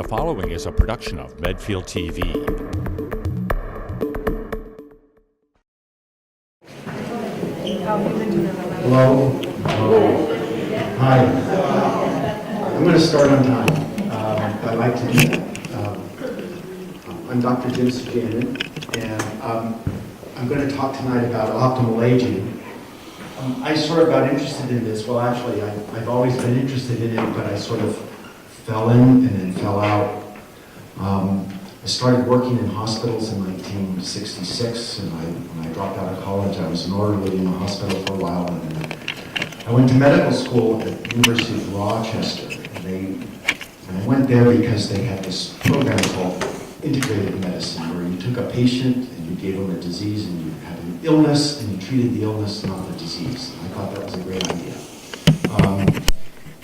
The following is a production of Medfield TV. Hello. Hi. I'm going to start on time. I like to do that. I'm Dr. Jim Sajanin, and I'm going to talk tonight about optimal aging. I sort of got interested in this. Well, actually, I've always been interested in it, but I sort of fell in and then fell out. I started working in hospitals in 1966, and when I dropped out of college, I was an orderly in a hospital for a while, and then I went to medical school at the University of Rochester, and I went there because they had this program called integrated medicine, where you took a patient and you gave them a disease, and you had an illness, and you treated the illness, not the disease. And I thought that was a great idea.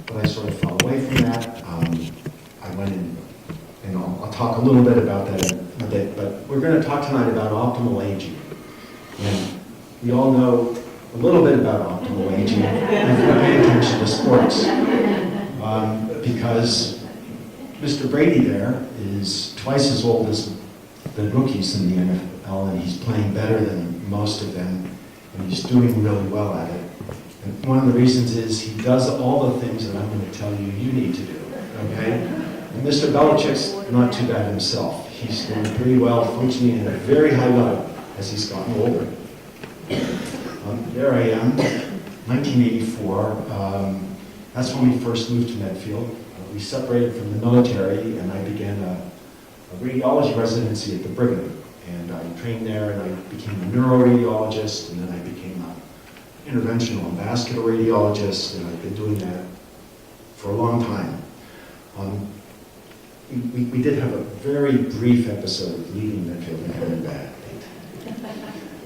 But I sort of fell away from that. I went in, and I'll talk a little bit about that in a bit, but we're going to talk tonight about optimal aging. And we all know a little bit about optimal aging if we pay attention to sports. Because Mr. Brady there is twice as old as the rookies in the NFL, and he's playing better than most of them, and he's doing really well at it. And one of the reasons is he does all the things that I'm going to tell you you need to do, okay? And Mr. Belichick's not too bad himself. He's doing pretty well, functioning at a very high level as he's gotten older. There I am, 1984. That's when we first moved to Medfield. We separated from the military, and I began a radiology residency at the Brigham. And I trained there, and I became a neuroradiologist, and then I became an interventional and vascular radiologist, and I've been doing that for a long time. We did have a very brief episode of leaving Medfield and coming back.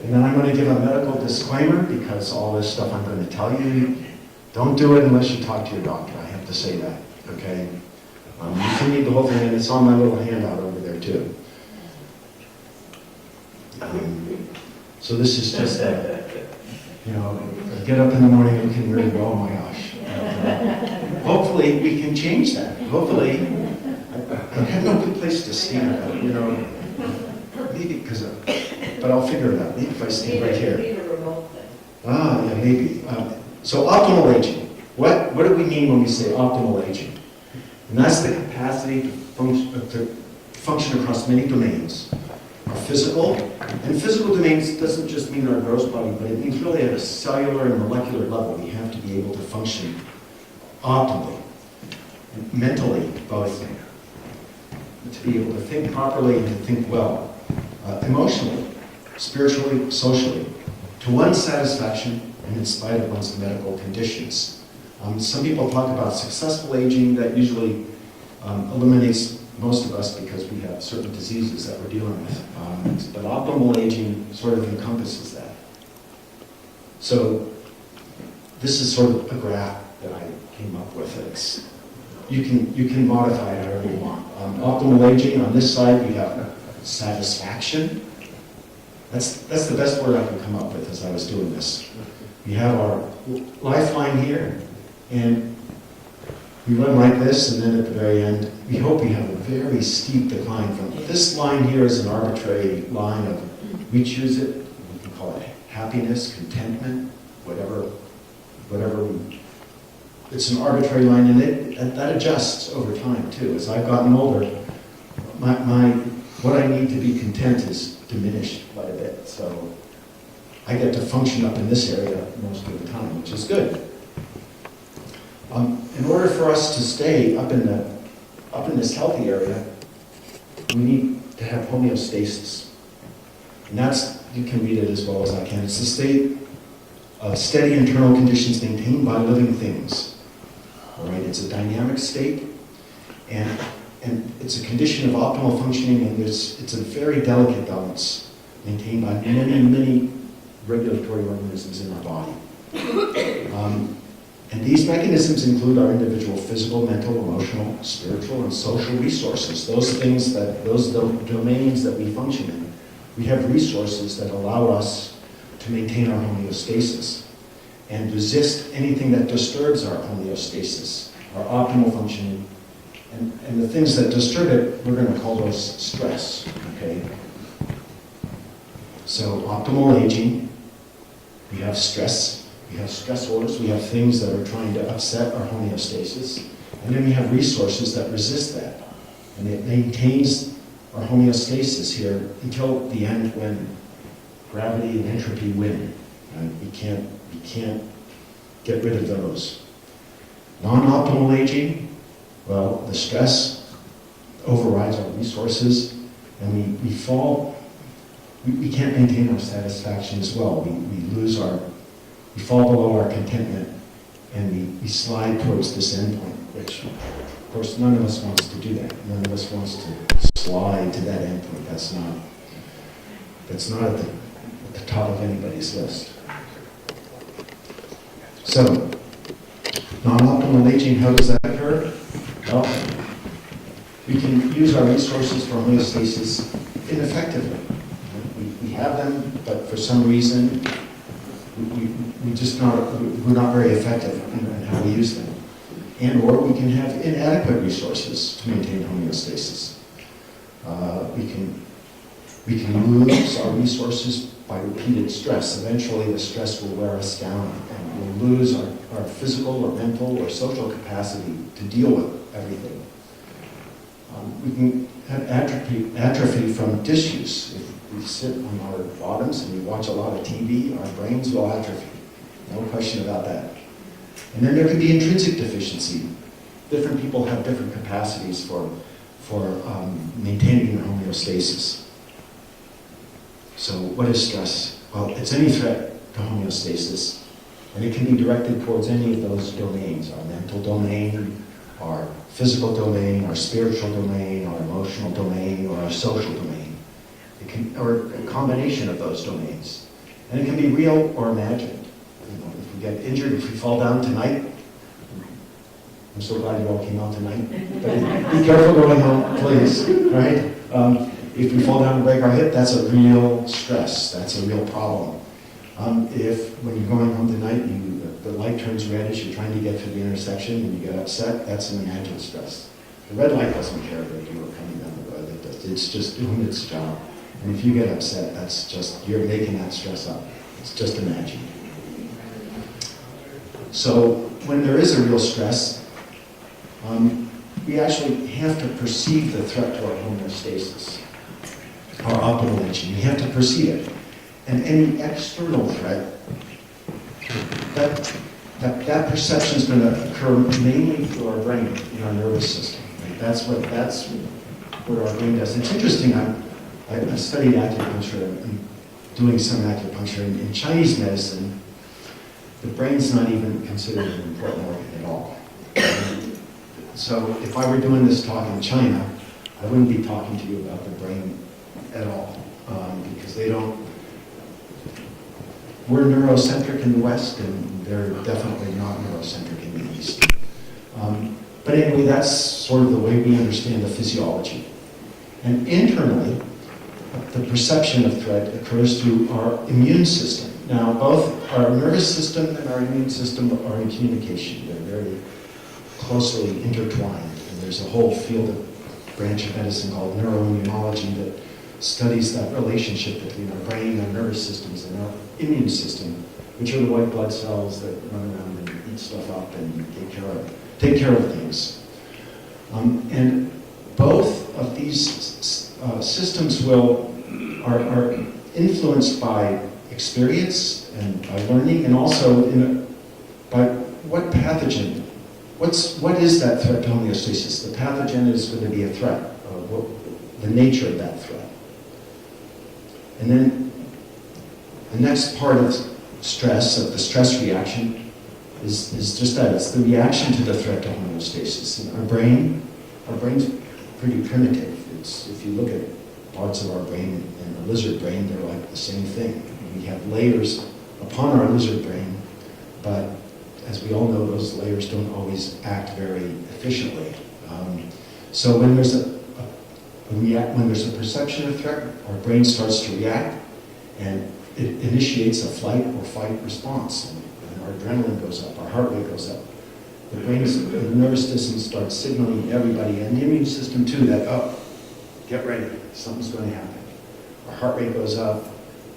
And then I'm going to give a medical disclaimer, because all this stuff I'm going to tell you, don't do it unless you talk to your doctor. I have to say that, okay? You can read the whole thing, and it's on my little handout over there too. So this is just get up in the morning and can read, oh my gosh. Hopefully we can change that. Hopefully, I have no good place to stand, maybe because but I'll figure it out. Maybe if I stand right here. Yeah, maybe. So optimal aging. What do we mean when we say optimal aging? And that's the capacity to function across many domains. Our physical, and physical domains doesn't just mean our gross body, but it means really at a cellular and molecular level. We have to be able to function optimally, mentally, both. To be able to think properly and to think well, emotionally, spiritually, socially, to one's satisfaction and in spite of one's medical conditions. Some people talk about successful aging. That usually eliminates most of us because we have certain diseases that we're dealing with. But optimal aging sort of encompasses that. So this is sort of a graph that I came up with. You can modify it however you want. Optimal aging, on this side we have satisfaction. That's the best word I could come up with as I was doing this. We have our lifeline here, and we run like this, and then at the very end, we hope we have a very steep decline from this line here is an arbitrary line of, we choose it, we can call it happiness, contentment, whatever. It's an arbitrary line, and that adjusts over time too. As I've gotten older, what I need to be content is diminished quite a bit. So I get to function up in this area most of the time, which is good. In order for us to stay up in this healthy area, we need to have homeostasis. And that's, you can read it as well as I can. It's the state of steady internal conditions maintained by living things. All right, it's a dynamic state, and it's a condition of optimal functioning, and it's a very delicate balance maintained by many regulatory organisms in our body. And these mechanisms include our individual physical, mental, emotional, spiritual, and social resources. Those domains that we function in. We have resources that allow us to maintain our homeostasis and resist anything that disturbs our homeostasis, our optimal functioning, And the things that disturb it, we're going to call those stress, okay? So optimal aging, we have stress, we have stressors, we have things that are trying to upset our homeostasis, and then we have resources that resist that. And it maintains our homeostasis here until the end when gravity and entropy win. And we can't get rid of those. Non-optimal aging, well, the stress overrides our resources, and we fall, we can't maintain our satisfaction as well. We fall below our contentment, and we slide towards this endpoint, which, of course, none of us wants to do that. None of us wants to slide to that endpoint. That's not at the top of anybody's list. So, non-optimal aging, how does that occur? Well, we can use our resources for homeostasis ineffectively. We have them, but for some reason, we're not very effective in how we use them. And or we can have inadequate resources to maintain homeostasis. We can lose our resources by repeated stress. Eventually the stress will wear us down and we'll lose our physical or mental or social capacity to deal with everything. We can have atrophy from disuse. If we sit on our bottoms and we watch a lot of TV, our brains will atrophy. No question about that. And then there can be intrinsic deficiency. Different people have different capacities for maintaining their homeostasis. So what is stress? Well, it's any threat to homeostasis, and it can be directed towards any of those domains, our mental domain, our physical domain, our spiritual domain, our emotional domain, or our social domain. Or a combination of those domains. And it can be real or imagined. If we get injured, if we fall down tonight, I'm so glad you all came out tonight. But be careful going home, please, right? If we fall down and break our hip, that's a real stress. That's a real problem. If when you're going home tonight, the light turns red as you're trying to get to the intersection and you get upset, that's an imagined stress. The red light doesn't care that you are coming down the road. It's just doing its job. And if you get upset, that's just, you're making that stress up. It's just imagined. So when there is a real stress, we actually have to perceive the threat to our homeostasis, our optimal aging. We have to perceive it. And any external threat, that perception is going to occur mainly through our brain, in our nervous system. Right? That's what our brain does. It's interesting. I studied acupuncture. I'm doing some acupuncture. In Chinese medicine, the brain's not even considered an important organ at all. So if I were doing this talk in China, I wouldn't be talking to you about the brain at all, because we're neurocentric in the West, and they're definitely not neurocentric in the East. But anyway, that's sort of the way we understand the physiology. And internally, the perception of threat occurs through our immune system. Now, both our nervous system and our immune system are in communication. They're very closely intertwined. And there's a whole branch of medicine called neuroimmunology that studies that relationship between our brain, our nervous systems, and our immune system, which are the white blood cells that run around and eat stuff up and take care of things. And both of these systems are influenced by experience and by learning, and also by what pathogen. What is that threat to homeostasis? The pathogen is going to be a threat. The nature of that threat. And then the next part of stress, of the stress reaction, is just that. It's the reaction to the threat to homeostasis. And our brain's pretty primitive. If you look at parts of our brain and the lizard brain, they're like the same thing. We have layers upon our lizard brain, but as we all know, those layers don't always act very efficiently. So when there's a perception of threat, our brain starts to react, and it initiates a flight or fight response. And our adrenaline goes up, our heart rate goes up. the nervous system starts signaling everybody, and the immune system too, that, oh, get ready, something's going to happen. Our heart rate goes up,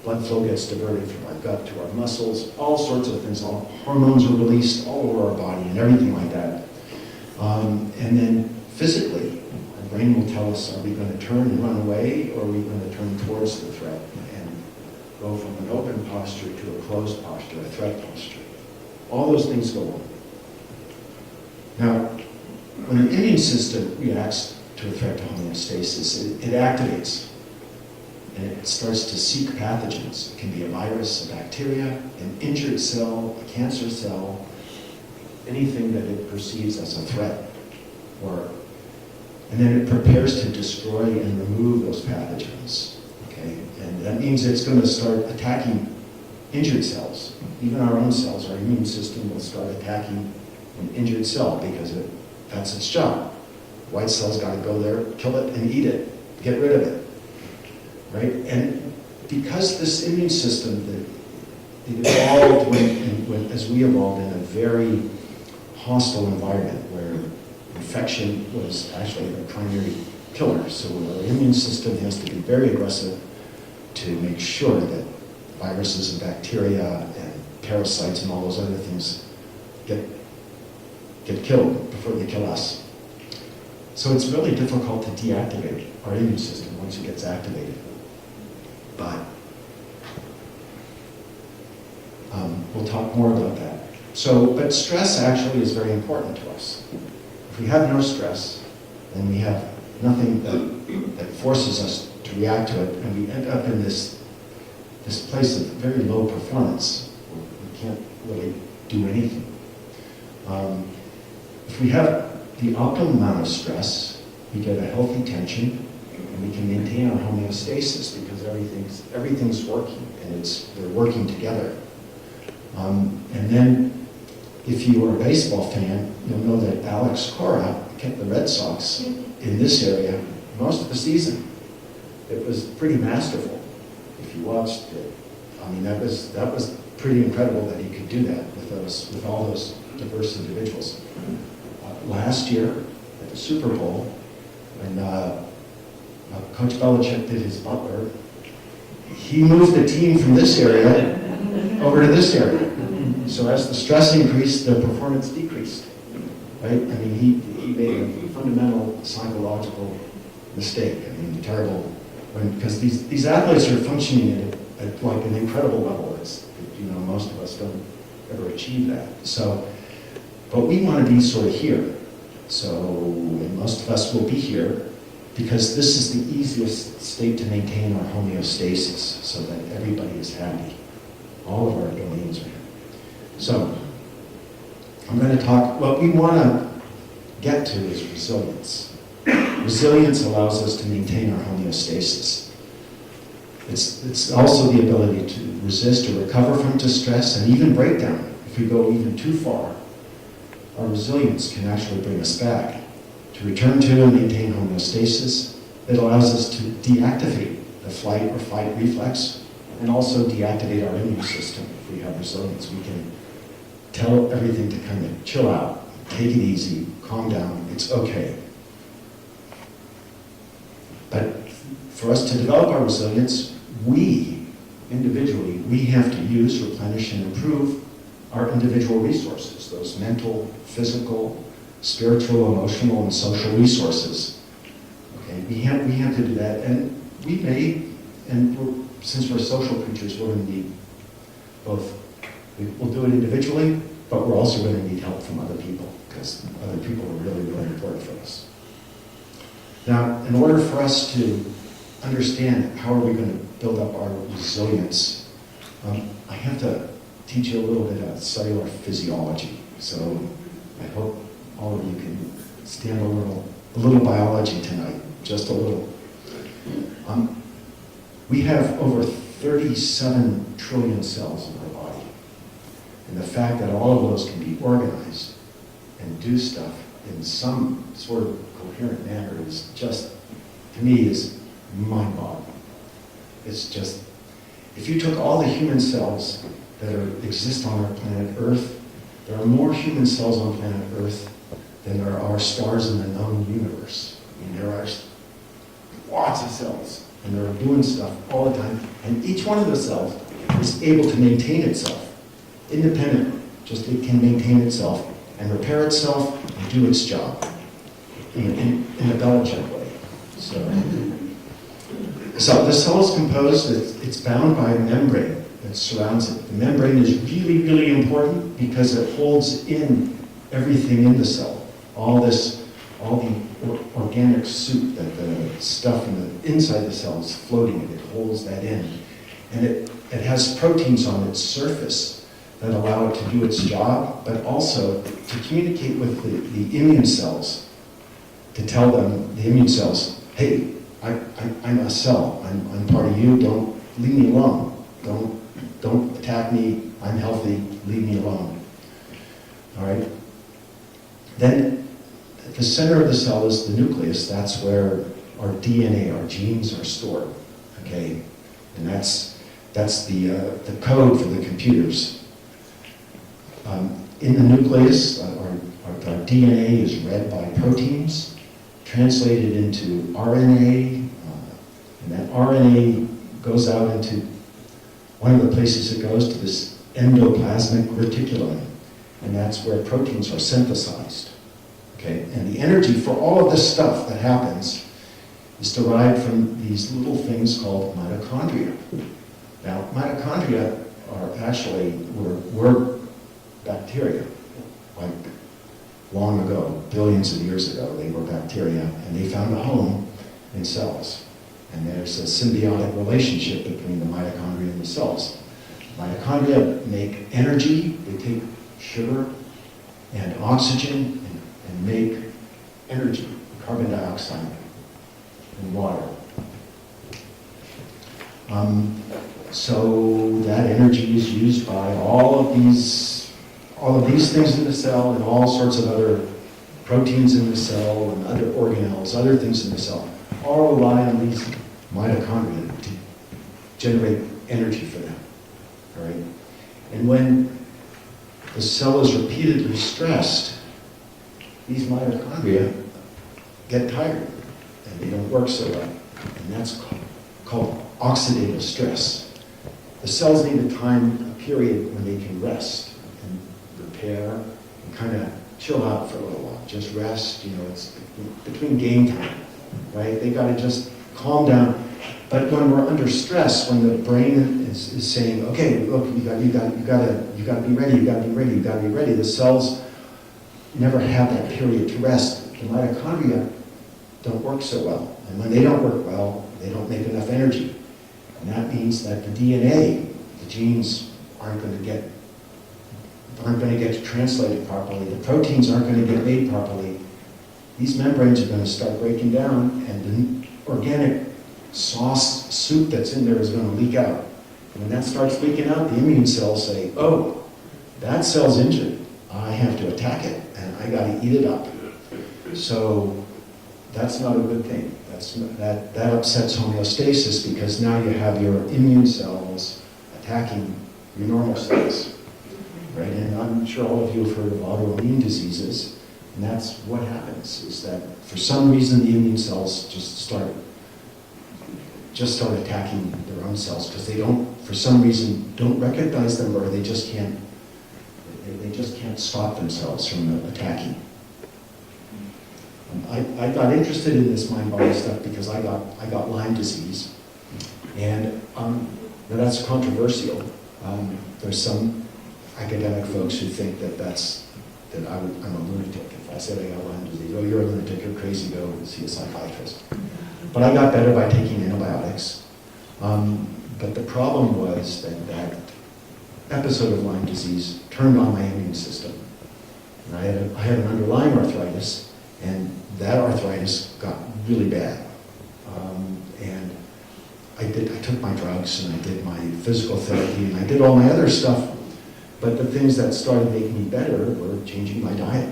blood flow gets diverted from our gut to our muscles, all sorts of things, all hormones are released all over our body and everything like that. And then physically, our brain will tell us, are we going to turn and run away, or are we going to turn towards the threat and go from an open posture to a closed posture, a threat posture. All those things go on. Now, when the immune system reacts to a threat to homeostasis, it activates. And it starts to seek pathogens. It can be a virus, a bacteria, an injured cell, a cancer cell, anything that it perceives as a threat. And then it prepares to destroy and remove those pathogens. Okay? And that means it's going to start attacking injured cells. Even our own cells, our immune system will start attacking an injured cell because that's its job. White cells got to go there, kill it, and eat it, get rid of it. Right? And because this immune system, it evolved as we evolved in a very hostile environment where infection was actually the primary killer. So our immune system has to be very aggressive to make sure that viruses and bacteria and parasites and all those other things get killed before they kill us. So it's really difficult to deactivate our immune system once it gets activated. But we'll talk more about that. But stress actually is very important to us. If we have no stress, then we have nothing that forces us to react to it, and we end up in this place of very low performance where we can't really do anything. If we have the optimum amount of stress, we get a healthy tension, and we can maintain our homeostasis because everything's working, and they're working together. And then, if you were a baseball fan, you'll know that Alex Cora kept the Red Sox in this area most of the season. It was pretty masterful. If you watched it, I mean, that was pretty incredible that he could do that with all those diverse individuals. Last year at the Super Bowl, when Coach Belichick did his butler, he moved the team from this area over to this area. So as the stress increased, the performance decreased. Right? I mean, he made a fundamental psychological mistake. I mean, terrible, because these athletes are functioning at like an incredible level. Most of us don't ever achieve that. But we want to be sort of here. And most of us will be here because this is the easiest state to maintain our homeostasis so that everybody is happy. All of our domains are happy. So, I'm going to talk, what we want to get to is resilience. Resilience allows us to maintain our homeostasis. It's also the ability to resist or recover from distress and even breakdown. If we go even too far, our resilience can actually bring us back. To return to and maintain homeostasis, it allows us to deactivate the flight or fight reflex and also deactivate our immune system. If we have resilience, we can tell everything to kind of chill out, take it easy, calm down, it's okay. But for us to develop our resilience, individually, we have to use, replenish, and improve our individual resources, those mental, physical, spiritual, emotional, and social resources. Okay, we have to do that, and since we're social creatures, we're going to need both. We'll do it individually, but we're also going to need help from other people, because other people are really, really important for us. Now, in order for us to understand how are we going to build up our resilience, I have to teach you a little bit of cellular physiology. So I hope all of you can stand a little biology tonight, just a little. We have over 37 trillion cells in our body. And the fact that all of those can be organized and do stuff in some sort of coherent manner is just, to me, is mind-boggling. It's just, if you took all the human cells that exist on our planet Earth There are more human cells on planet Earth than there are stars in the known universe. I mean, there are lots of cells, and they're doing stuff all the time, and each one of the cells is able to maintain itself independently. Just it can maintain itself and repair itself and do its job in a Belichick way. So the cell is composed, it's bound by a membrane that surrounds it. The membrane is really, really important because it holds in everything in the cell. All the organic soup, that the stuff in the inside the cell is floating, and it holds that in. And it has proteins on its surface that allow it to do its job, but also to communicate with the immune cells, to tell them, the immune cells, hey, I'm a cell, I'm part of you, don't leave me alone. Don't attack me, I'm healthy, leave me alone. All right? Then, at the center of the cell is the nucleus. That's where our DNA, our genes are stored, okay? And that's the code for the computers. In the nucleus, our DNA is read by proteins, translated into RNA, and that RNA goes out into one of the places it goes to this endoplasmic reticulum, and that's where proteins are synthesized. Okay, and the energy for all of this stuff that happens is derived from these little things called mitochondria. Now, mitochondria were bacteria. Like long ago, billions of years ago, they were bacteria, and they found a home in cells. And there's a symbiotic relationship between the mitochondria and the cells. Mitochondria make energy, they take sugar and oxygen and make energy, carbon dioxide and water. So that energy is used by all of these things in the cell, and all sorts of other proteins in the cell, and other organelles, other things in the cell, all rely on these mitochondria to generate energy for them. All right? And when the cell is repeatedly stressed, these mitochondria get tired and they don't work so well. And that's called oxidative stress. The cells need a period when they can rest and repair and kind of chill out for a little while. Just rest, it's between game time, right? They got to just calm down. But when we're under stress, when the brain is saying, okay, look, you got to be ready, the cells never have that period to rest. The mitochondria don't work so well. And when they don't work well, they don't make enough energy. And that means that the DNA, the genes, aren't going to get translated properly. The proteins aren't going to get made properly. These membranes are going to start breaking down, and the organic sauce soup that's in there is going to leak out. And when that starts leaking out, the immune cells say, oh, that cell's injured. I have to attack it, and I got to eat it up. So that's not a good thing. That upsets homeostasis, because now you have your immune cells attacking your normal cells. Right? And I'm sure all of you have heard of autoimmune diseases, and that's what happens, is that for some reason the immune cells just start attacking their own cells, because they for some reason don't recognize them, or they just can't stop themselves from attacking. I got interested in this mind-body stuff because I got Lyme disease, and that's controversial. There's some academic folks who think that I'm a lunatic. If I said I got Lyme disease, oh, you're a lunatic, you're crazy, go see a psychiatrist. But I got better by taking antibiotics. But the problem was that episode of Lyme disease turned on my immune system. And I had an underlying arthritis, and that arthritis got really bad. And I took my drugs, and I did my physical therapy, and I did all my other stuff. But the things that started making me better were changing my diet,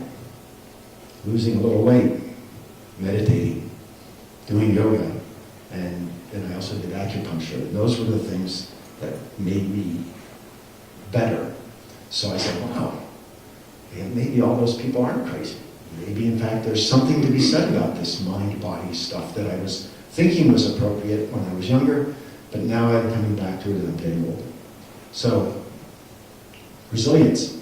losing a little weight, meditating, doing yoga, and then I also did acupuncture. And those were the things that made me better. So I said, wow, maybe all those people aren't crazy. Maybe, in fact, there's something to be said about this mind-body stuff that I was thinking was appropriate when I was younger, but now I'm coming back to it as I'm getting older. So, resilience.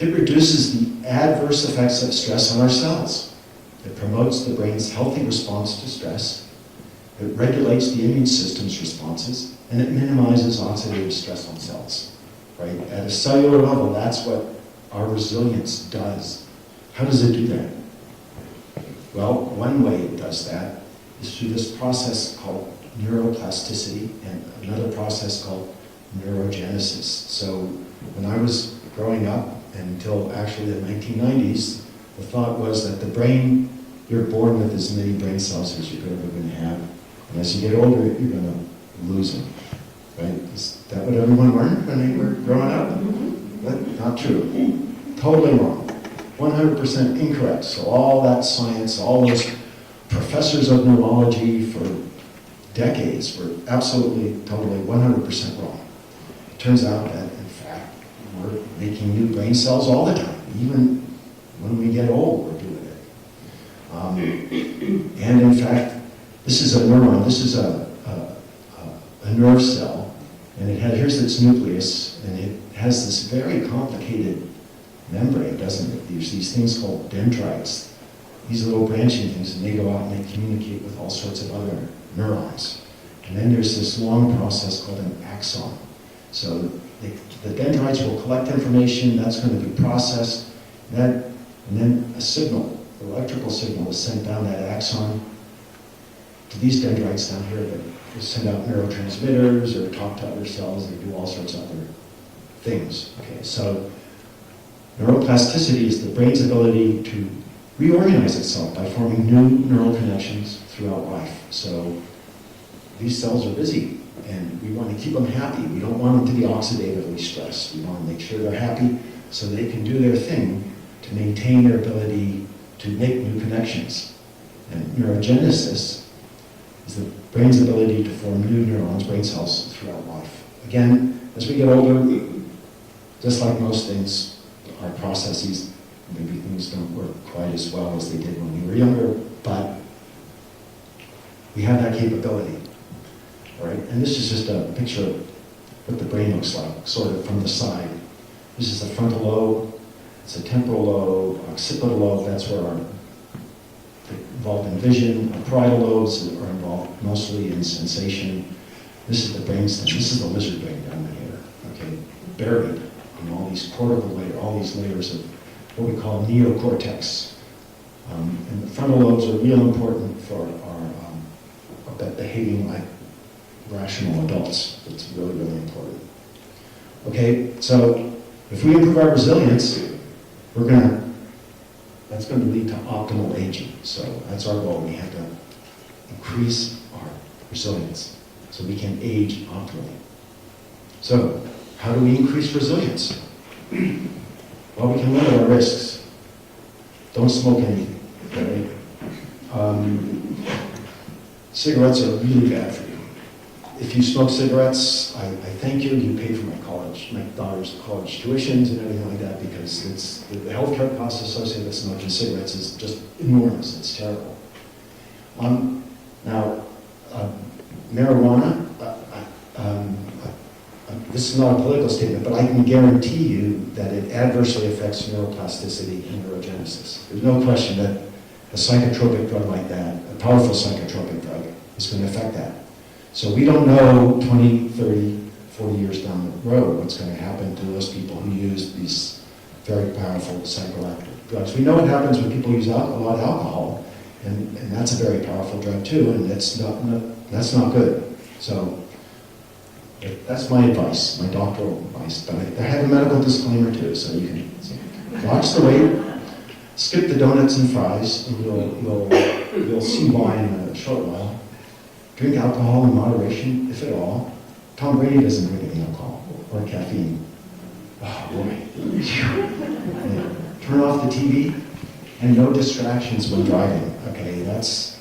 It reduces the adverse effects of stress on our cells. It promotes the brain's healthy response to stress. It regulates the immune system's responses, and it minimizes oxidative stress on cells. Right? At a cellular level, that's what our resilience does. How does it do that? Well, one way it does that is through this process called neuroplasticity and another process called neurogenesis. So when I was growing up, until actually the 1990s, the thought was that the brain, you're born with as many brain cells as you're ever going to have. And as you get older, you're going to lose them. Right? Is that what everyone learned when they were growing up? But not true. Totally wrong. 100% incorrect. So all that science, all those professors of neurology for decades were absolutely, totally, 100% wrong. It turns out that, in fact, we're making new brain cells all the time. Even when we get old, we're doing it. And in fact, this is a neuron, this is a nerve cell, and here's its nucleus, and it has this very complicated membrane, doesn't it? There's these things called dendrites, these little branching things, and they go out and they communicate with all sorts of other neurons. And then there's this long process called an axon. So the dendrites will collect information, that's going to be processed, and then a signal, an electrical signal is sent down that axon to these dendrites down here that will send out neurotransmitters or talk to other cells and do all sorts of other things. Okay, so neuroplasticity is the brain's ability to reorganize itself by forming new neural connections throughout life. So these cells are busy, and we want to keep them happy. We don't want them to be oxidatively stressed. We want to make sure they're happy so they can do their thing to maintain their ability to make new connections. And neurogenesis is the brain's ability to form new neurons, brain cells, throughout life. Again, as we get older, just like most things, our processes, maybe things don't work quite as well as they did when we were younger, but we have that capability. All right? And this is just a picture of what the brain looks like, sort of from the side. This is the frontal lobe, it's a temporal lobe, occipital lobe, that's where they're involved in vision. Our parietal lobes are involved mostly in sensation. This is the brainstem. This is the lizard brain down here, okay? Buried in all these cortical layers, all these layers of what we call neocortex. And the frontal lobes are real important for our behaving like rational adults. It's really, really important. Okay, so if we improve our resilience, that's going to lead to optimal aging. So that's our goal. We have to increase our resilience so we can age optimally. So how do we increase resilience? Well, we can limit our risks. Don't smoke anything. Okay? Cigarettes are really bad for you. If you smoke cigarettes, I thank you. You pay for my daughter's college tuitions and everything like that, because it's the healthcare costs associated with smoking cigarettes is just enormous. It's terrible. Now, marijuana. This is not a political statement, but I can guarantee you that it adversely affects neuroplasticity and neurogenesis. There's no question that a psychotropic drug like that, a powerful psychotropic drug, is going to affect that. So we don't know 20, 30, 40 years down the road what's going to happen to those people who use these very powerful psychoactive drugs. We know what happens when people use a lot of alcohol, and that's a very powerful drug too, and that's not good. So that's my advice, my doctoral advice. But I have a medical disclaimer too, so you can watch the weight, skip the donuts and fries, and you'll see why in a short while. Drink alcohol in moderation, if at all. Tom Brady doesn't drink any alcohol or caffeine. Oh boy. Yeah. Turn off the TV and no distractions when driving. Okay, that's,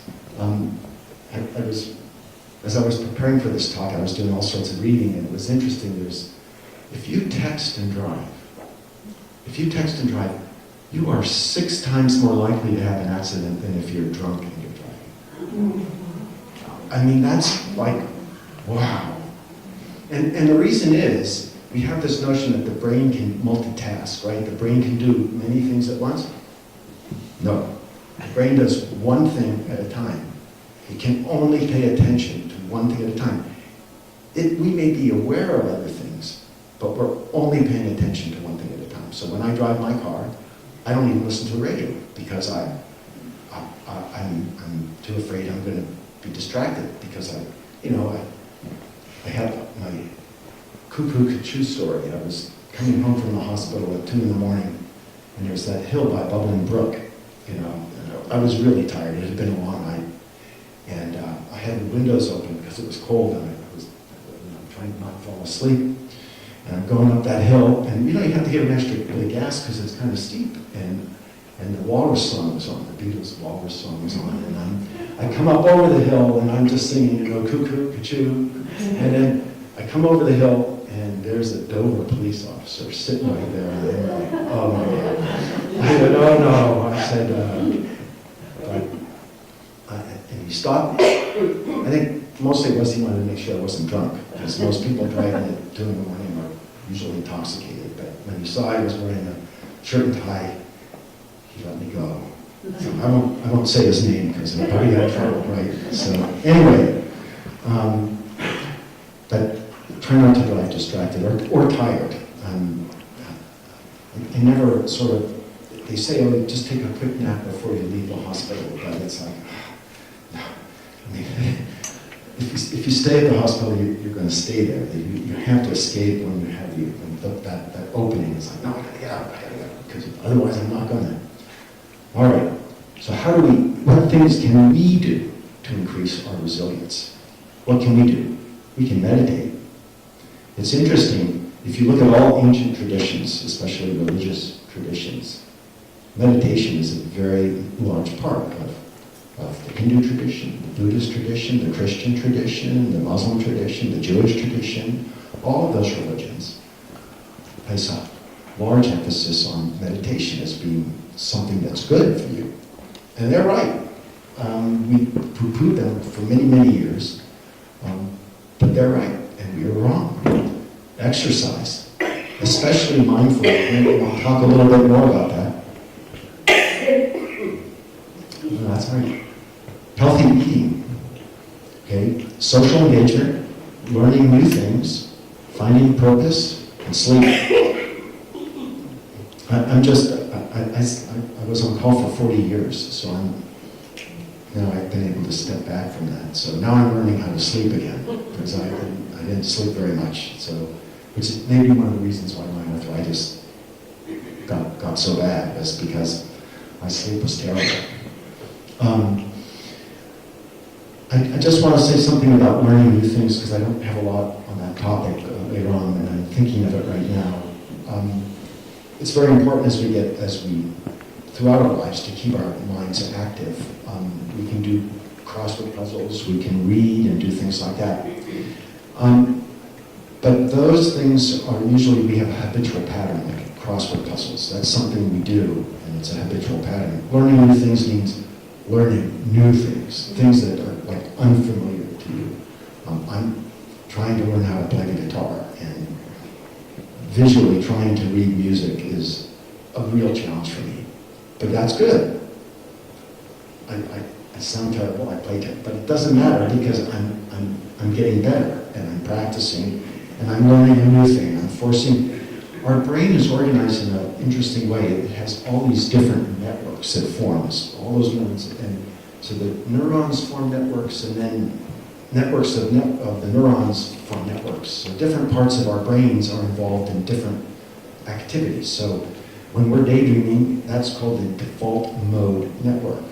as I was preparing for this talk, I was doing all sorts of reading, and it was interesting. If you text and drive, If you text and drive, you are 6 times more likely to have an accident than if you're drunk and you're driving. I mean, that's like, wow. And the reason is, we have this notion that the brain can multitask, right? The brain can do many things at once. No. The brain does one thing at a time. It can only pay attention to one thing at a time. We may be aware of other things, but we're only paying attention to one thing at a time. So when I drive my car, I don't even listen to the radio because I'm too afraid I'm going to be distracted because I had my cuckoo cuckoo story. I was coming home from the hospital at 2 in the morning, and there's that hill by Bubbling Brook, and I was really tired. It had been a long night, and I had the windows open because it was cold, and I was trying to not fall asleep. And I'm going up that hill, and you have to get an extra bit of gas because it's kind of steep, and the Walrus song was on, the Beatles' Walrus song was on, and I come up over the hill, and I'm just singing, cuckoo, cuckoo, and then I come over the hill, and there's a Dover police officer sitting right there, and I'm like, oh my God. I said, oh no. I said, and he stopped me. I think mostly it was he wanted to make sure I wasn't drunk, because most people driving at 2 in the morning are usually intoxicated, but when he saw I was wearing a shirt and tie, he let me go. So I won't say his name because I'll probably get in trouble, right? So anyway, but try not to drive distracted or tired. I never sort of, they say, oh, just take a quick nap before you leave the hospital, but it's like, no. I mean, if you stay at the hospital, you're going to stay there. You have to escape when you have that opening. It's like, no, I gotta get out, because otherwise I'm not going to. All right, so what things can we do to increase our resilience? What can we do? We can meditate. It's interesting, if you look at all ancient traditions, especially religious traditions, meditation is a very large part of the Hindu tradition, the Buddhist tradition, the Christian tradition, the Muslim tradition, the Jewish tradition. All of those religions place a large emphasis on meditation as being something that's good for you. And they're right. We poo-pooed them for many, many years, but they're right, and we were wrong. Exercise, especially mindful, and we'll talk a little bit more about that. No, that's right. Healthy eating, okay? Social engagement, learning new things, finding purpose, and sleep. I was on call for 40 years, so now I've been able to step back from that. So now I'm learning how to sleep again, because I didn't sleep very much. So, which is maybe one of the reasons why my arthritis got so bad, was because my sleep was terrible. I just want to say something about learning new things, because I don't have a lot on that topic later on, and I'm thinking of it right now. It's very important as we throughout our lives to keep our minds active. We can do crossword puzzles, we can read and do things like that. But those things are usually, we have a habitual pattern, like crossword puzzles. That's something we do, and it's a habitual pattern. Learning new things means learning new things that are like unfamiliar to you. I'm trying to learn how to play the guitar, and visually trying to read music is a real challenge for me. But that's good. I sound terrible, I play terrible, but it doesn't matter, because I'm getting better, and I'm practicing, and I'm learning a new thing. I'm forcing. Our brain is organized in an interesting way. It has all these different networks that forms, all those neurons, and so the neurons form networks, and then networks of the neurons form networks. So different parts of our brains are involved in different activities. So when we're daydreaming, that's called the default mode network.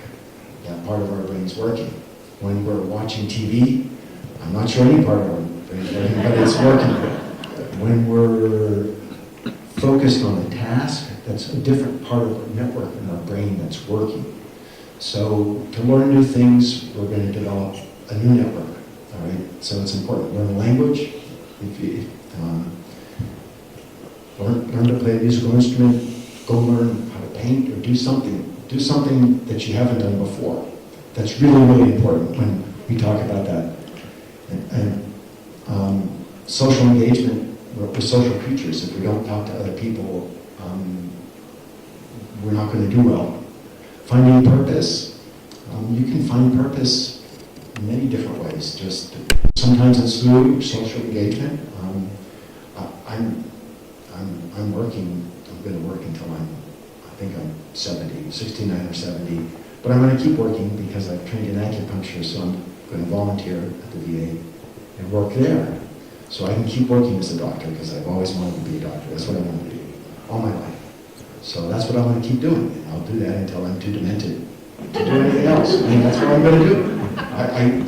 That part of our brain's working. When we're watching TV, I'm not sure any part of our brain's working, but it's working. When we're focused on a task, that's a different part of the network in our brain that's working. So to learn new things, we're going to develop a new network. All right, so it's important. Learn a language. If you learn to play a musical instrument, go learn how to paint or do something that you haven't done before. That's really, really important when we talk about that. And social engagement, we're social creatures. If we don't talk to other people, we're not going to do well. Finding purpose, you can find purpose in many different ways. Just sometimes it's through social engagement. I'm working. I'm going to work until I think I'm 70, 69 or 70. But I'm going to keep working because I've trained in acupuncture, so I'm going to volunteer at the VA and work there. So I can keep working as a doctor because I've always wanted to be a doctor. That's what I want to do all my life. So that's what I'm going to keep doing. And I'll do that until I'm too demented to do anything else. I mean, that's what I'm going to do.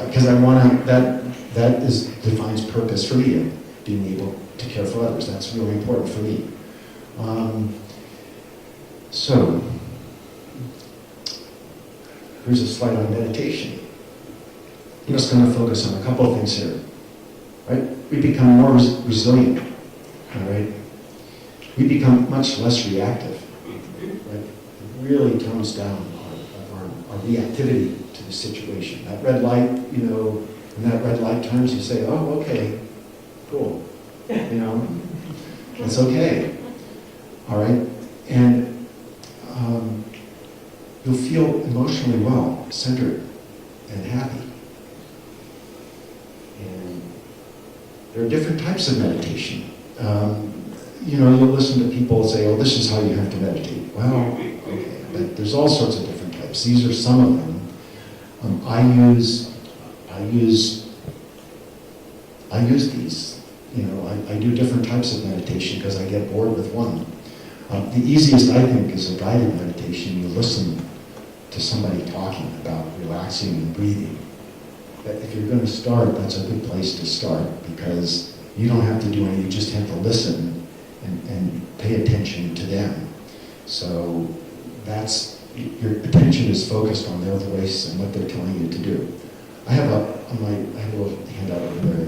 Because I want to, that defines purpose for me, of being able to care for others. That's really important for me. So, here's a slide on meditation. I'm just going to focus on a couple of things here. Right? We become more resilient. All right? We become much less reactive. Right? It really tones down our reactivity to the situation. That red light, when that red light turns, you say, oh, okay, cool. It's okay. All right? And you'll feel emotionally well, centered, and happy. And there are different types of meditation. You'll listen to people say, oh, this is how you have to meditate. Well, okay, but there's all sorts of different types. These are some of them. I use these. I do different types of meditation because I get bored with one. The easiest, I think, is a guided meditation. You listen to somebody talking about relaxing and breathing. But if you're going to start, that's a good place to start because you don't have to do anything, you just have to listen and pay attention to them. So your attention is focused on their voice and what they're telling you to do. I have a little handout over there.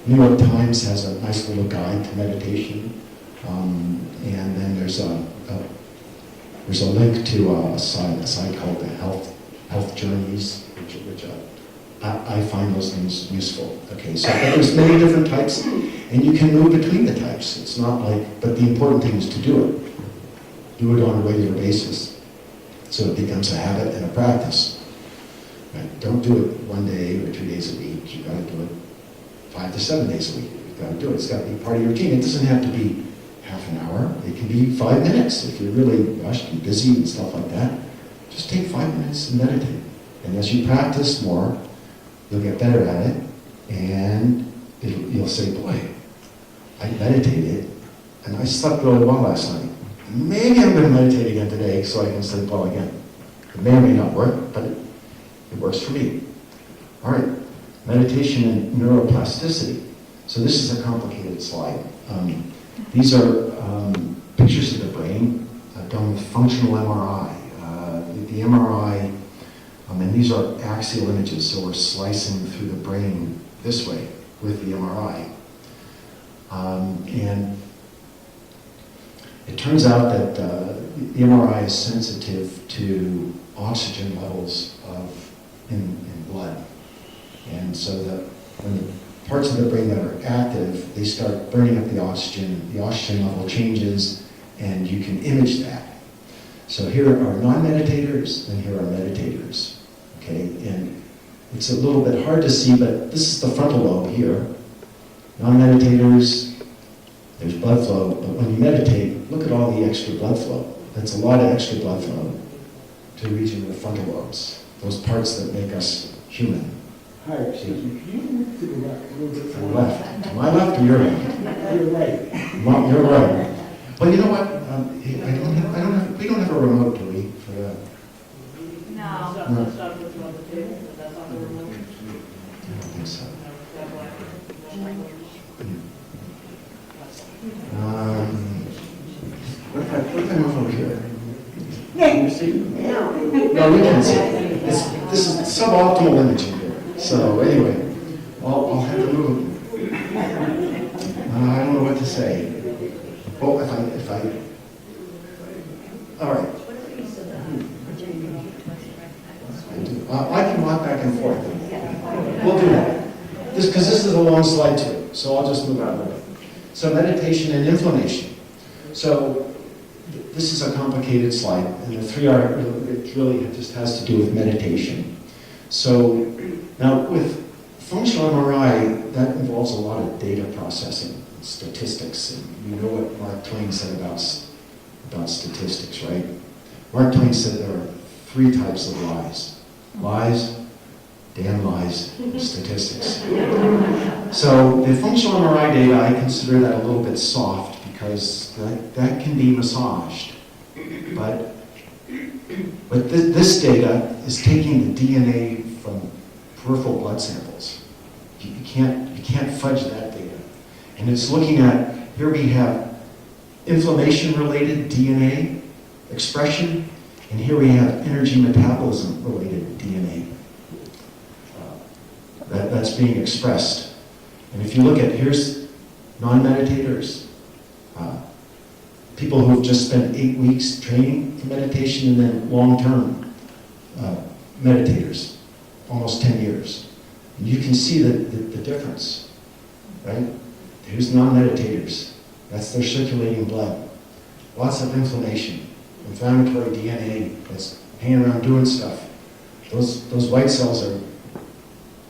New York Times has a nice little guide to meditation. And then there's a link to a site called the Health Journeys, which I find those things useful. Okay, so but there's many different types, and you can move between the types. It's not but the important thing is to do it. Do it on a regular basis, so it becomes a habit and a practice. Right? Don't do it 1 day or 2 days a week. You got to do it 5 to 7 days a week. You've got to do it. It's got to be part of your routine. It doesn't have to be half an hour. It can be 5 minutes if you're really rushed and busy and stuff like that. Just take 5 minutes and meditate. And as you practice more, you'll get better at it, and you'll say, boy, I meditated, and I slept really well last night. Maybe I'm going to meditate again today so I can sleep well again. It may or may not work, but it works for me. All right, meditation and neuroplasticity. So this is a complicated slide. These are pictures of the brain done with functional MRI. The MRI, and these are axial images, so we're slicing through the brain this way with the MRI. And it turns out that the MRI is sensitive to oxygen levels in blood. And so that when the parts of the brain that are active, they start burning up the oxygen level changes, and you can image that. So here are non-meditators, and here are meditators. Okay, and it's a little bit hard to see, but this is the frontal lobe here. Non-meditators, there's blood flow, but when you meditate, look at all the extra blood flow. That's a lot of extra blood flow to the region of the frontal lobes, those parts that make us human. Hi, excuse me, can you move to the left a little bit? To the left. To my left or your left? You're right. You're right. Well, you know what? We don't have a remote, do we, for that? No. No. That's not what's on the table, but that's on the remote. I don't think so. What if I move over here? Can you see? No, we can't see. This is suboptimal imaging here. So anyway, I'll have to move. I don't know what to say. Well, if I All right. I can walk back and forth. We'll do that. Because this is a long slide too, so I'll just move on with it. So meditation and inflammation. So this is a complicated slide, and the three are, it really just has to do with meditation. So now with functional MRI, that involves a lot of data processing, statistics, and you know what Mark Twain said about statistics, right? Mark Twain said there are three types of lies. Lies, damn lies, and statistics. So the functional MRI data, I consider that a little bit soft because that can be massaged. But this data is taking the DNA from peripheral blood samples. You can't fudge that data. And it's looking at, here we have inflammation-related DNA expression, and here we have energy metabolism-related DNA that's being expressed. And if you look at, here's non-meditators, people who have just spent 8 weeks training for meditation, and then long-term meditators, almost 10 years. And you can see the difference, right? Here's non-meditators. That's their circulating blood. Lots of inflammation, inflammatory DNA that's hanging around doing stuff. Those white cells are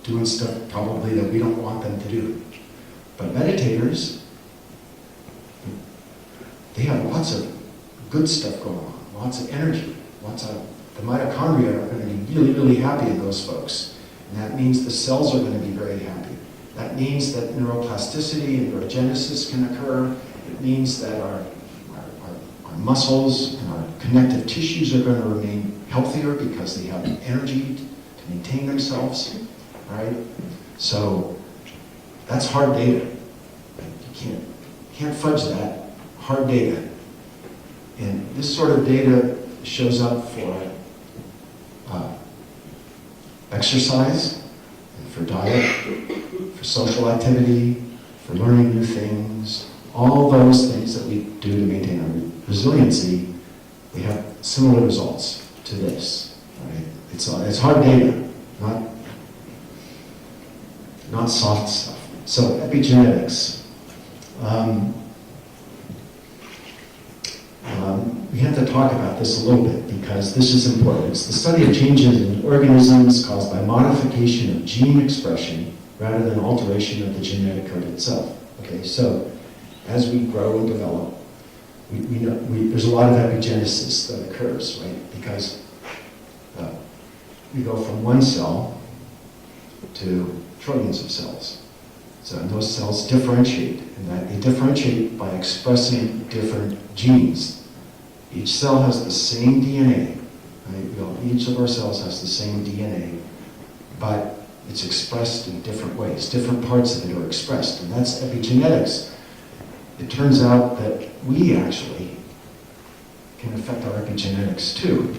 doing stuff probably that we don't want them to do. But meditators, they have lots of good stuff going on, lots of energy, the mitochondria are going to be really, really happy in those folks. And that means the cells are going to be very happy. That means that neuroplasticity and neurogenesis can occur. It means that our muscles and our connective tissues are going to remain healthier because they have energy to maintain themselves, right? So that's hard data. You can't fudge that. Hard data. And this sort of data shows up for exercise, for diet, for social activity, for learning new things, all those things that we do to maintain our resiliency. We have similar results to this. Right? It's hard data, not soft stuff. So epigenetics. We have to talk about this a little bit because this is important. It's the study of changes in organisms caused by modification of gene expression rather than alteration of the genetic code itself. Okay, so as we grow and develop, we know there's a lot of epigenesis that occurs, right? Because we go from one cell to trillions of cells. So and those cells differentiate, and that they differentiate by expressing different genes. Each cell has the same DNA. Right? Each of our cells has the same DNA, but it's expressed in different ways. Different parts of it are expressed, and that's epigenetics. It turns out that we actually can affect our epigenetics too.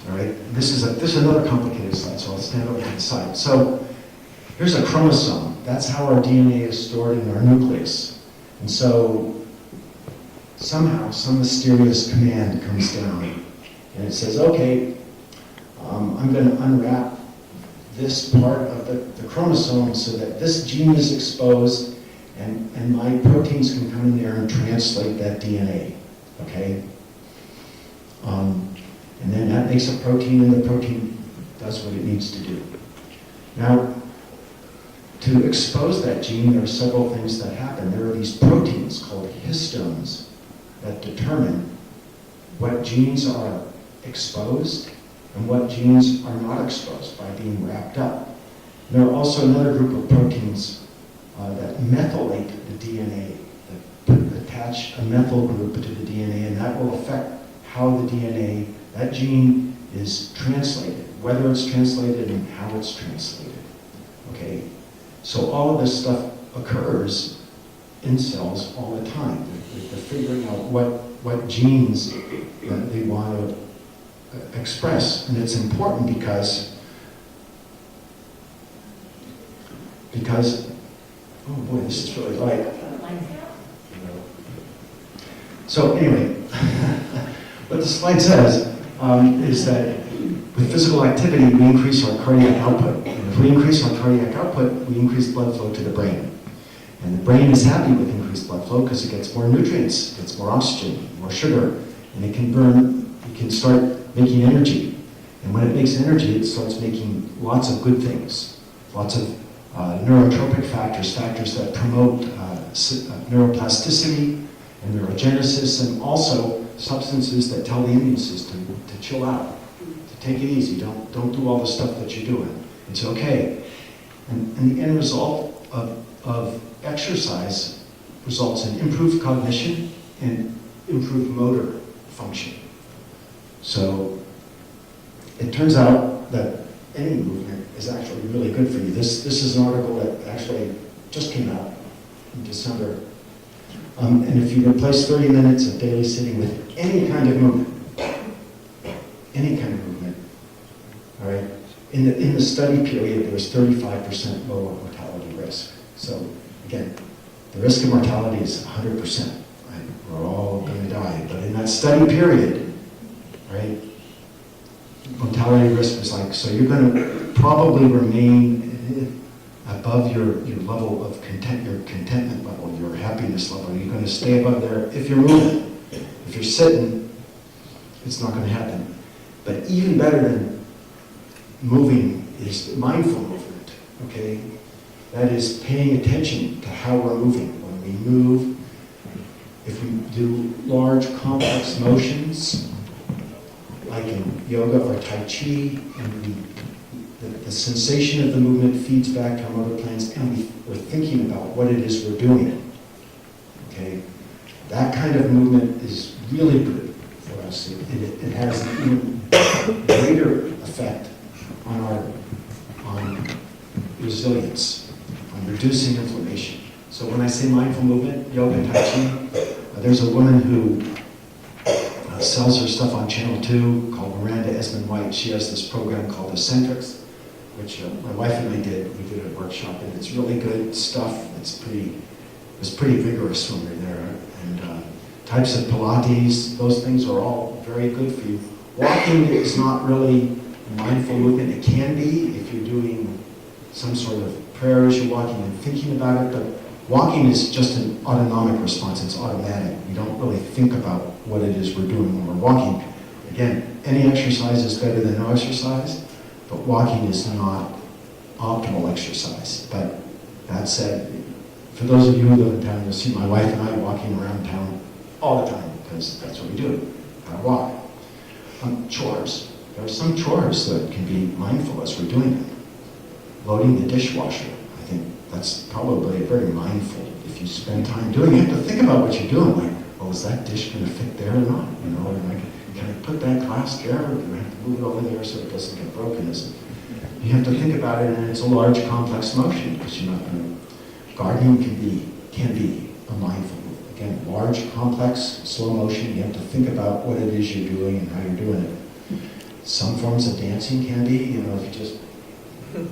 All right. This is another complicated slide, so I'll stand over to the side. So here's a chromosome. That's how our DNA is stored in our nucleus. And so somehow, some mysterious command comes down, and it says, okay, I'm going to unwrap this part of the chromosome so that this gene is exposed, and my proteins can come in there and translate that DNA, okay? And then that makes a protein, and the protein does what it needs to do. Now, to expose that gene, there are several things that happen. There are these proteins called histones that determine what genes are exposed and what genes are not exposed by being wrapped up. There are also another group of proteins that methylate the DNA, that attach a methyl group to the DNA, and that will affect how the DNA, that gene is translated, whether it's translated and how it's translated. Okay? So all of this stuff occurs in cells all the time. They're figuring out what genes that they want to express. And it's important because, oh boy, this is really light. So anyway, What the slide says is that with physical activity, we increase our cardiac output. And if we increase our cardiac output, we increase blood flow to the brain. And the brain is happy with increased blood flow because it gets more nutrients, it gets more oxygen, more sugar, and it can start making energy. And when it makes energy, it starts making lots of good things, lots of neurotropic factors, factors that promote neuroplasticity and neurogenesis, and also substances that tell the immune system to chill out, to take it easy, don't do all the stuff that you're doing. It's okay. And the end result of exercise results in improved cognition and improved motor function. So it turns out that any movement is actually really good for you. This is an article that actually just came out in December. And if you replace 30 minutes of daily sitting with any kind of movement, all right, in the study period, there was 35% lower mortality risk. So again, the risk of mortality is 100%. Right? We're all going to die. But in that study period, right, mortality risk was like, so you're going to probably remain above your level of your contentment level, your happiness level. You're going to stay above there if you're moving. If you're sitting, it's not going to happen. But even better than moving is mindful movement, okay? That is paying attention to how we're moving. When we move, if we do large, complex motions, like in yoga or Tai Chi, and the sensation of the movement feeds back to our motor plans, and we're thinking about what it is we're doing, okay? That kind of movement is really good for us. It has an even greater effect on resilience, on reducing inflammation. So when I say mindful movement, yoga and Tai Chi, there's a woman who sells her stuff on Channel 2 called Miranda Esmond-White. She has this program called Eccentrics, which my wife and I did. We did a workshop, and it's really good stuff. It's pretty vigorous when we're there. And types of Pilates, those things are all very good for you. Walking is not really mindful movement. It can be if you're doing some sort of prayer as you're walking and thinking about it, but walking is just an autonomic response. It's automatic. We don't really think about what it is we're doing when we're walking. Again, any exercise is better than no exercise, but walking is not optimal exercise. But that said, for those of you who live in town, you'll see my wife and I walking around town all the time because that's what we do. Gotta walk. Chores. There are some chores that can be mindful as we're doing them. Loading the dishwasher. I think that's probably very mindful. If you spend time doing it, you have to think about what you're doing. Like, well, is that dish going to fit there or not? You know, or like, can I put that glass there? Or do I have to move it over there so it doesn't get broken? You have to think about it, and it's a large, complex motion because you're not going to. Gardening can be a mindful movement. Again, large, complex, slow motion. You have to think about what it is you're doing and how you're doing it. Some forms of dancing can be, you know, if you just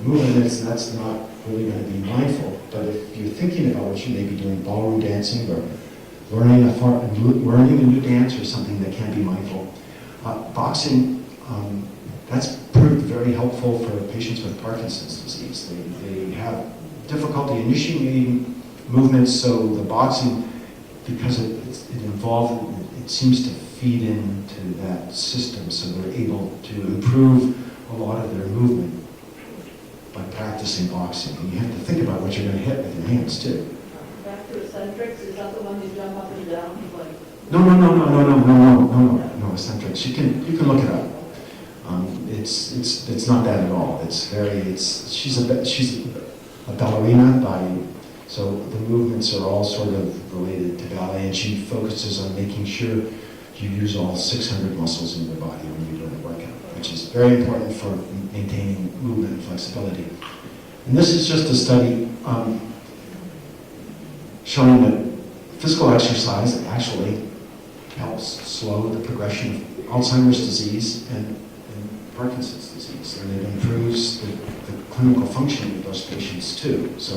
move in it, that's not really going to be mindful. But if you're thinking about what you may be doing, ballroom dancing or learning a new dance or something that can be mindful. Boxing, that's proved very helpful for patients with Parkinson's disease. They have difficulty initiating movements, so the boxing, because it seems to feed into that system, so they're able to improve a lot of their movement by practicing boxing. And you have to think about what you're going to hit with your hands too. Back to eccentrics, is that the one you jump up and down like? No, eccentrics. You can look it up. It's not that at all. She's a ballerina so the movements are all sort of related to ballet, and she focuses on making sure you use all 600 muscles in your body when you're doing a workout, which is very important for maintaining movement and flexibility. And this is just a study showing that physical exercise actually helps slow the progression of Alzheimer's disease and Parkinson's disease, and it improves the clinical functioning of those patients too. So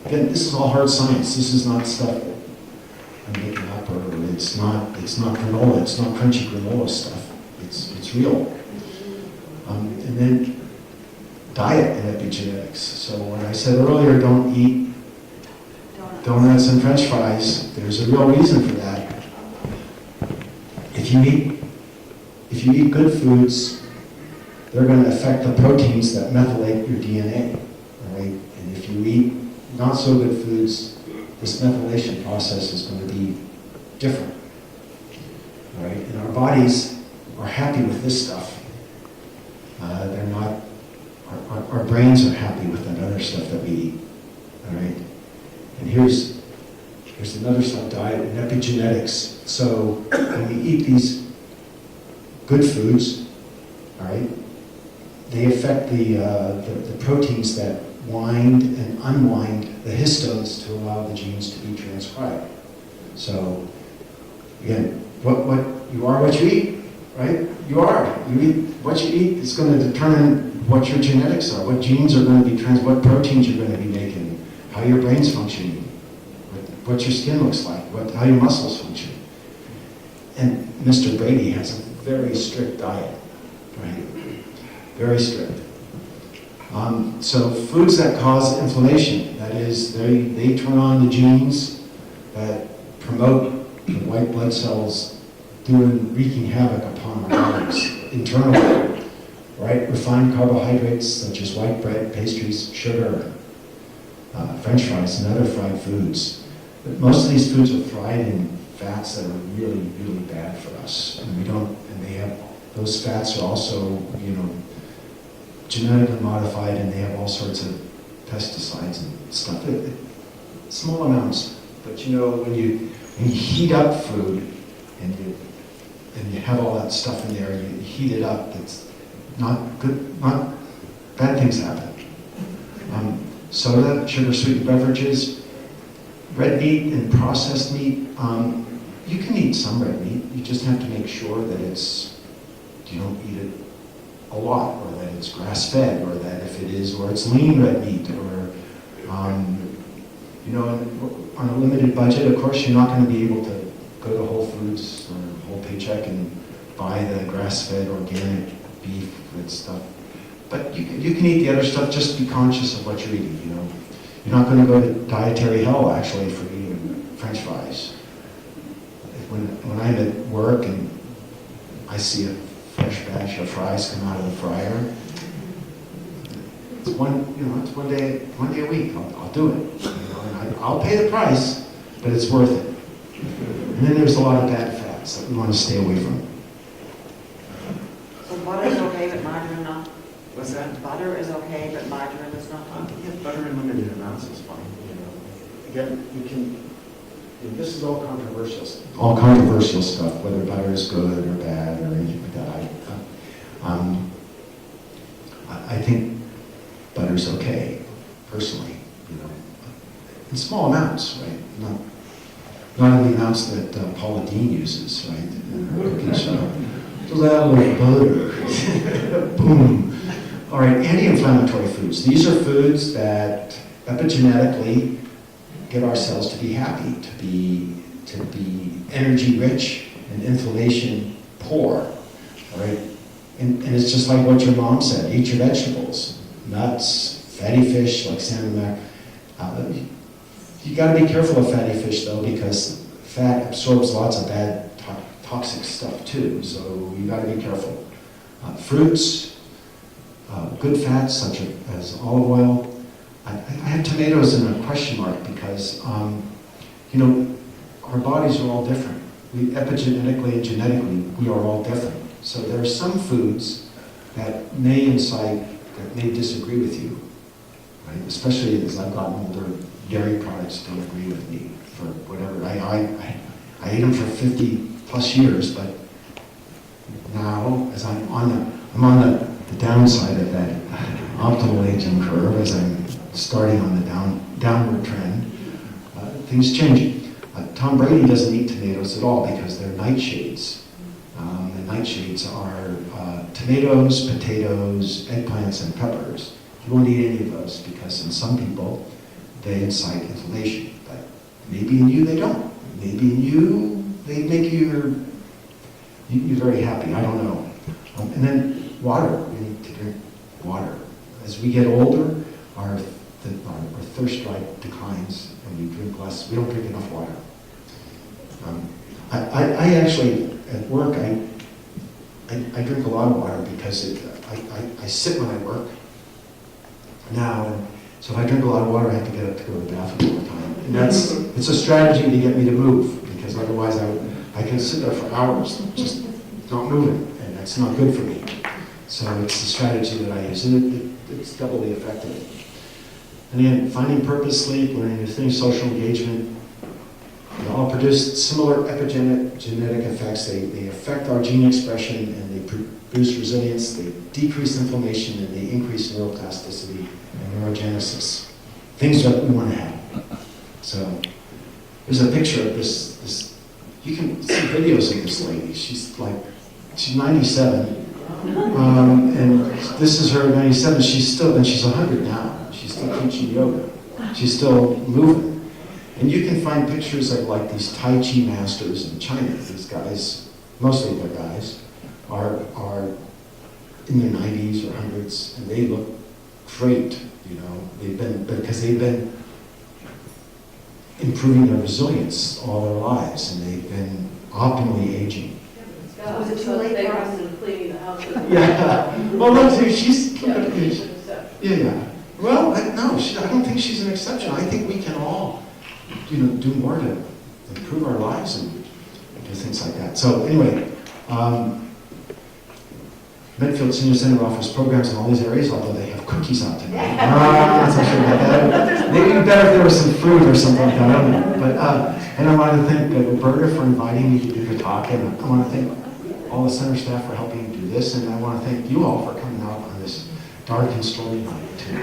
again, this is all hard science. This is not stuff I'm making up, or it's not granola, it's not crunchy granola stuff. It's real. And then diet and epigenetics. So when I said earlier, don't eat donuts and French fries, there's a real reason for that. If you eat good foods, they're going to affect the proteins that methylate your DNA, right? And if you eat not so good foods, this methylation process is going to be different, right? And our bodies are happy with this stuff. They're not. Our brains are happy with that other stuff that we eat, all right? And here's another sub-diet in epigenetics. So when we eat these good foods, all right, they affect the proteins that wind and unwind the histones to allow the genes to be transcribed. So again, what you are what you eat, right? You are. You eat what you eat. It's going to determine what your genetics are, what genes are going to be what proteins you're going to be making, how your brain's functioning, what your skin looks like, how your muscles function. And Mr. Brady has a very strict diet, right? Very strict. So foods that cause inflammation, that is, they turn on the genes that promote the white blood cells wreaking havoc upon our bodies internally, right? Refined carbohydrates such as white bread, pastries, sugar, French fries, and other fried foods. But most of these foods are fried in fats that are really, really bad for us, and they have those fats are also, genetically modified, and they have all sorts of pesticides and stuff. Small amounts, but when you heat up food and you have all that stuff in there, you heat it up. It's not good. Not bad things happen. Soda, sugar-sweetened beverages, red meat and processed meat. You can eat some red meat. You just have to make sure that you don't eat it a lot, or that it's grass-fed, or that if it is, or it's lean red meat, or on a limited budget, of course, you're not going to be able to go to Whole Foods or Whole Paycheck and buy the grass-fed organic beef and stuff. But you can eat the other stuff. Just be conscious of what you're eating. You're not going to go to dietary hell actually for eating French fries. When I'm at work and I see a fresh batch of fries come out of the fryer, it's one day a week. I'll do it. And I'll pay the price, but it's worth it. And then there's a lot of bad fats that we want to stay away from. So butter is okay, but margarine not? What's that? Butter is okay, but margarine is not? Yeah, butter in limited amounts is fine. Again, you can. This is all controversial. All controversial stuff, whether butter is good or bad or anything like that. I think butter's okay, personally. In small amounts, right? Not in the amounts that Paula Deen uses, right? In her cooking show. Just add a little butter. Boom. All right, anti-inflammatory foods. These are foods that epigenetically get our cells to be happy, to be energy rich and inflammation poor. All right, and it's just like what your mom said: eat your vegetables, nuts, fatty fish like salmon, mackerel. You got to be careful of fatty fish though, because fat absorbs lots of bad toxic stuff too. So you got to be careful. Fruits, good fats such as olive oil. I have tomatoes in a question mark because, our bodies are all different. Epigenetically and genetically, we are all different. So there are some foods that may disagree with you, right? Especially as I've gotten older, dairy products don't agree with me for whatever. I ate them for 50 plus years, but now as I'm on the downside of that optimal aging curve, as I'm starting on the downward trend, things change. Tom Brady doesn't eat tomatoes at all because they're nightshades. And nightshades are tomatoes, potatoes, eggplants, and peppers. You won't eat any of those because in some people they incite inflammation, but maybe in you they don't. maybe they make you very happy, I don't know. And then water, we need to drink water. As we get older, our thirst drive declines and we drink less. We don't drink enough water. I actually, at work, I drink a lot of water because I sit when I work now, and so if I drink a lot of water, I have to get up to go to the bathroom all the time. And it's a strategy to get me to move, because otherwise I can sit there for hours just not moving, and that's not good for me. So it's the strategy that I use, and it's doubly effective. And again, finding purpose, sleep, learning new things, social engagement, they all produce similar epigenetic effects. They affect our gene expression, and they produce resilience, they decrease inflammation, and they increase neuroplasticity and neurogenesis. Things that we want to have. So there's a picture of this. You can see videos of this lady. She's 97. And this is her 97. She's 100 now. She's still teaching yoga. She's still moving. And you can find pictures of like these Tai Chi masters in China. These guys, mostly they're guys, are in their 90s or 100s, and they look great, you know. Because they've been improving their resilience all their lives, and they've been optimally aging. Was it too late for us? Cleaning the house. Yeah. Well, look, she's Yeah. Well, no, I don't think she's an exception. I think we can all, do more to improve our lives and do things like that. So anyway, Medfield Senior Center offers programs in all these areas, although they have cookies out tonight. I'm not so sure about that. Maybe it'd be better if there was some fruit or something like that. I don't know. But, and I want to thank Roberta for inviting me to do the talk, and I want to thank all the center staff for helping do this, and I want to thank you all for coming out on this dark and stormy night, too.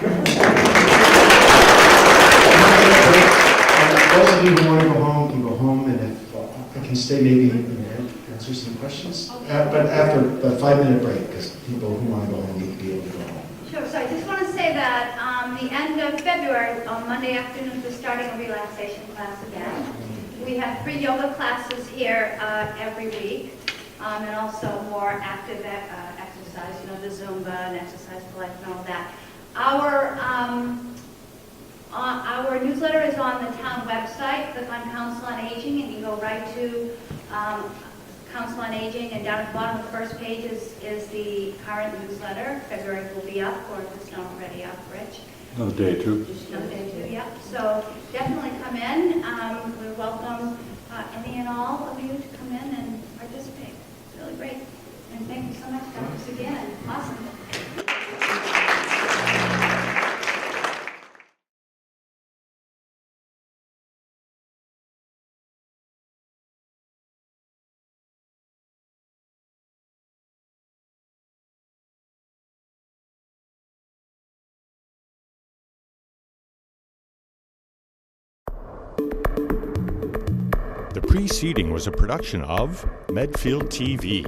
Those of you who want to go home can go home, and if I can stay maybe and answer some questions, but after a 5-minute break, because people who want to go home need to be able to go home. Sure, so I just want to say that the end of February, on Monday afternoons, we're starting a relaxation class again. We have 3 yoga classes here every week, and also more active exercise, the Zumba and exercise for life and all that. Our newsletter is on the town website. Click on Council on Aging, and you go right to Council on Aging, and down at the bottom of the first page is the current newsletter. February will be up, or if it's not already up, Rich. Another day or two. Another day or two, yeah. So definitely come in. We welcome any and all of you to come in and participate. It's really great. And thank you so much, Dr. again. Awesome. The preceding was a production of Medfield TV.